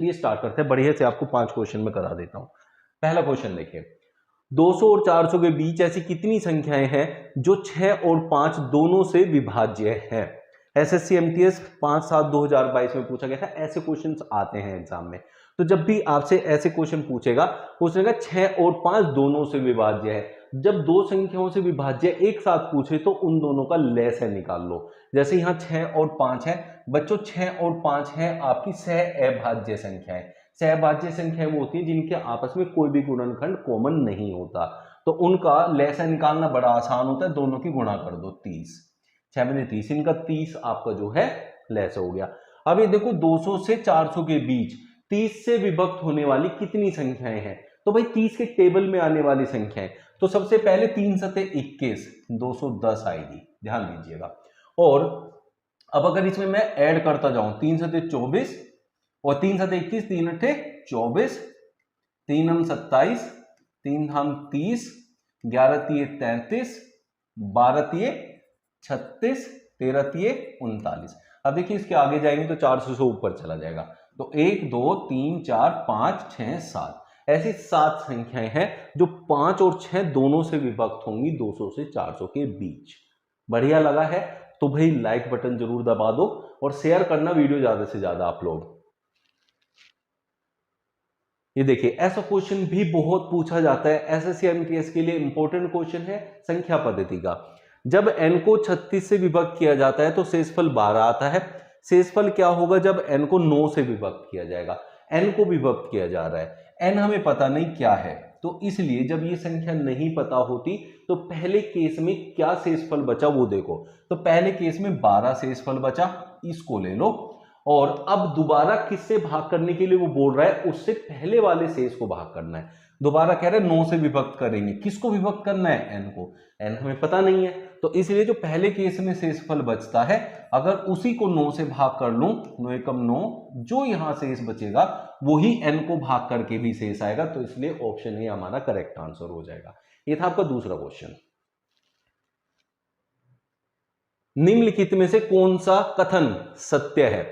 ये स्टार्ट करते हैं बढ़िया से, आपको 5 क्वेश्चन में करा देता हूं। पहला क्वेश्चन देखिए, 200 और 400 के बीच ऐसी कितनी संख्याएं हैं जो 6 और 5 दोनों से विभाज्य हैं। एसएससी एमटीएस 5/7/2022 में पूछा गया था, ऐसे क्वेश्चंस आते हैं एग्जाम में। तो जब भी आपसे ऐसे क्वेश्चन पूछेगा, पूछेगा 6 और 5 दोनों से विभाज्य है। जब दो संख्याओं से विभाज्य एक साथ पूछे तो उन दोनों का लेस है निकाल लो। जैसे यहां 6 और 5 है बच्चों, 6 और 5 है आपकी सहअभाज्य संख्याएं। सहभाज्य संख्याएं वो होती हैं जिनके आपस में कोई भी गुणनखंड कॉमन नहीं होता, तो उनका लैसा निकालना बड़ा आसान होता है। दोनों की गुणा कर दो 30, 6 में 30, इनका 30 आपका जो है लैसा हो गया। अब ये देखो 200 से 400 के बीच 30 से विभक्त होने वाली कितनी संख्याएं हैं। तो भाई 30 के टेबल में आने वाली संख्याएं, तो सबसे पहले 3 सते 21, 210 आएगी, ध्यान दीजिएगा। और अब अगर इसमें मैं ऐड करता जाऊं, 3 सते 24 और 3 सते 21, 3 अठे 24, 3 हम 27, 3 हम 30, 11 तिये 33, 12 तिये 36, 13 तिये 39। अब देखिए इसके आगे जाएंगे तो 400 से ऊपर चला जाएगा। तो 1 2 3 4 5 6 7 ऐसी 7 संख्याएं हैं जो 5 और 6 दोनों से विभक्त होंगी 200 से 400 के बीच। बढ़िया लगा है तो भाई लाइक बटन जरूर दबा दो और शेयर करना वीडियो ज्यादा से ज्यादा आप लोग। ये देखिए ऐसा क्वेश्चन भी बहुत पूछा जाता है, एसएससी एमटीएस के लिए इंपॉर्टेंट क्वेश्चन है संख्या पद्धति का। जब n को 36 से विभक्त किया जाता है तो शेषफल 12 आता है। शेषफल क्या होगा जब n को 9 से विभक्त किया जाएगा। n को विभक्त किया जा रहा है, n हमें पता नहीं क्या है, तो इसलिए जब ये संख्या नहीं पता होती तो पहले केस में क्या शेषफल बचा वो देखो। तो पहले केस में 12 शेषफल बचा, इसको ले लो। और अब दोबारा किससे भाग करने के लिए वो बोल रहा है, उससे पहले वाले शेष को भाग करना है। दोबारा कह रहे हैं 9 से विभक्त करेंगे, किसको विभक्त करना है, n को। n हमें पता नहीं है, तो इसलिए जो पहले केस में शेषफल बचता है अगर उसी को 9 से भाग कर लूं, 9 एकम 9, जो यहां शेष बचेगा वही n को भाग करके भी शेष आएगा। तो इसलिए ऑप्शन ए हमारा करेक्ट आंसर हो जाएगा। ये था आपका दूसरा क्वेश्चन। निम्नलिखित में से कौन सा कथन सत्य है।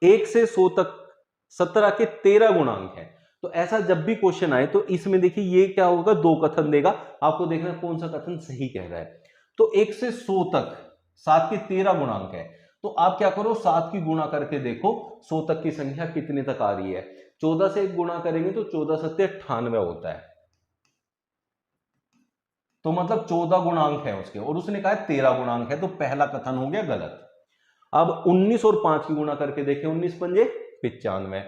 1 से 100 तक 17 के 13 गुणांक है। तो ऐसा जब भी क्वेश्चन आए तो इसमें देखिए ये क्या होगा, 2 कथन देगा, आपको देखना कौन सा कथन सही कह रहा है। तो 1 से 100 तक 7 के 13 गुणांक है, तो आप क्या करो 7 की गुणा करके देखो 100 तक की संख्या कितने तक आ रही है। 14 से गुणा करेंगे तो 14 सत्ते 98 होता है, तो मतलब 14 गुणांक है उसके, और उसने कहा 13 गुणांक है, तो पहला कथन हो गया गलत। अब 19 और 5 की गुणा करके देखें, 19 पंजे 95,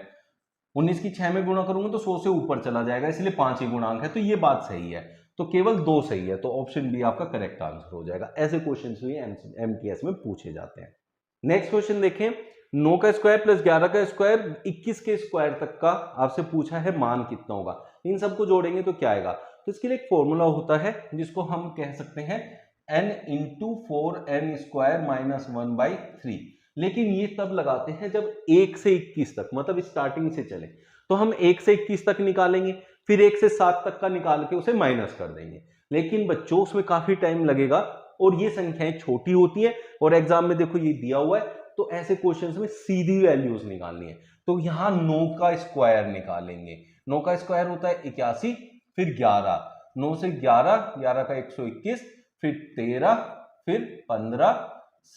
19 की 6 में गुणा करूंगा तो 100 से ऊपर चला जाएगा, इसलिए 5 ही गुणांक है, तो ये बात सही है। तो केवल 2 सही है, तो ऑप्शन बी आपका करेक्ट आंसर हो जाएगा। ऐसे क्वेश्चन भी एमटीएस में पूछे जाते हैं। नेक्स्ट क्वेश्चन देखें, 9 का स्क्वायर प्लस 11 का स्क्वायर 21 के स्क्वायर तक का आपसे पूछा है, मान कितना होगा। इन सबको जोड़ेंगे तो क्या आएगा, तो इसके लिए एक फॉर्मूला होता है जिसको हम कह सकते हैं n into 4n square minus 1/3। लेकिन ये तब लगाते हैं जब 1 से 21 तक, मतलब स्टार्टिंग से चले, तो हम 1 से 21 तक निकालेंगे, फिर 1 से 7 तक का निकाल के उसे माइनस कर देंगे। लेकिन बच्चों उसमें काफी टाइम लगेगा और ये संख्याएं छोटी होती हैं, और एग्जाम में देखो ये दिया हुआ है, तो ऐसे क्वेश्चंस में सीधी वैल्यूज निकालनी है। तो यहां 9 का स्क्वायर निकालेंगे, 9 का स्क्वायर होता है 81, फिर 11, 9 से 11, 11 का 121, फिर 13, फिर 15,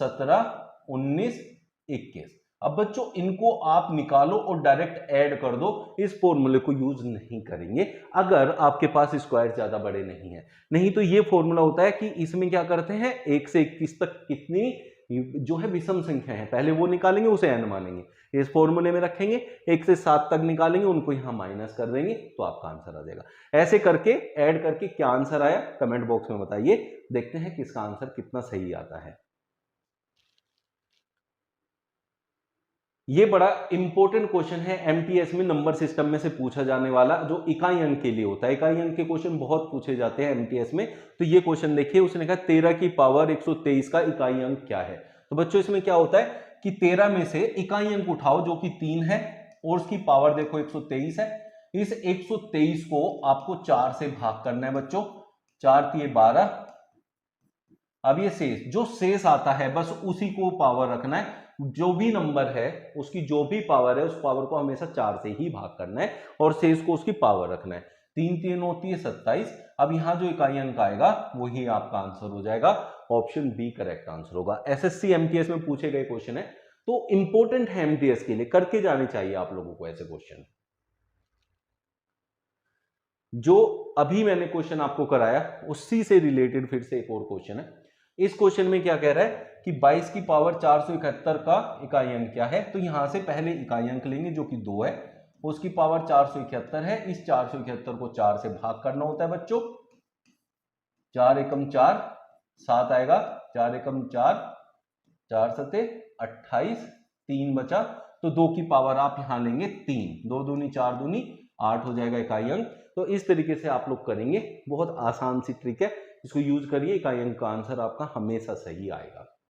17, 19, 21। अब बच्चों इनको आप निकालो और डायरेक्ट ऐड कर दो, इस फॉर्मूले को यूज नहीं करेंगे अगर आपके पास स्क्वायर ज्यादा बड़े नहीं है। नहीं तो ये फॉर्मूला होता है कि इसमें क्या करते हैं, 1 से 21 तक कितनी जो है विषम संख्या है पहले वो निकालेंगे, उसे n मानेंगे, इस फॉर्मूले में रखेंगे, 1 से 7 तक निकालेंगे, उनको यहां माइनस कर देंगे, तो आपका आंसर आ जाएगा। ऐसे करके ऐड करके क्या आंसर आया कमेंट बॉक्स में बताइए, देखते हैं किसका आंसर कितना सही आता है। ये बड़ा इंपॉर्टेंट क्वेश्चन है, एमटीएस में नंबर सिस्टम में से पूछा जाने वाला, जो इकाई अंक के लिए होता है। इकाई अंक के क्वेश्चन बहुत पूछे जाते हैं एमटीएस में। तो ये क्वेश्चन देखिए, उसने कहा 13 की पावर 123 का इकाई अंक क्या है। तो बच्चों इसमें क्या होता है कि 13 में से इकाई अंक उठाओ जो कि 3 है, और उसकी पावर देखो 123 है। इस 123 को आपको 4 से भाग करना है बच्चों, 4 तिये 12। अब ये शेष, जो शेष आता है बस उसी को पावर रखना है, जो भी नंबर है उसकी जो भी पावर है उस पावर को हमेशा 4 से ही भाग करना है और शेष को उसकी पावर रखना है। 3 3 होती है 27। अब यहां जो इकाई अंक आएगा वही आपका आंसर हो जाएगा, ऑप्शन बी करेक्ट आंसर होगा। एसएससी एमटीएस में पूछे गए क्वेश्चन है, तो इंपॉर्टेंट है एमटीएस के लिए, करके जाने चाहिए आप लोगों को ऐसे क्वेश्चन। जो अभी मैंने क्वेश्चन आपको कराया उसी से रिलेटेड फिर से एक और क्वेश्चन है। इस क्वेश्चन में क्या कह रहा है कि 22 की पावर 471 का इकाई अंक क्या है। तो यहां से पहले इकाई अंक लेंगे जो कि 2 है, उसकी पावर 471 है। इस 471 को 4 से भाग करना होता है बच्चों। 4 एकम 4, 7 आएगा, 4 एकम 4, 4 सते 28, 3 बचा, तो 2 की पावर आप यहां लेंगे 3, 2 दूनी 4 दूनी 8 हो जाएगा इकाई अंक। तो इस तरीके से आप लोग करेंगे, बहुत आसान सी ट्रिक है, इसको यूज करिए, इकाई अंक का आंसर आपका हमेशा सही आएगा।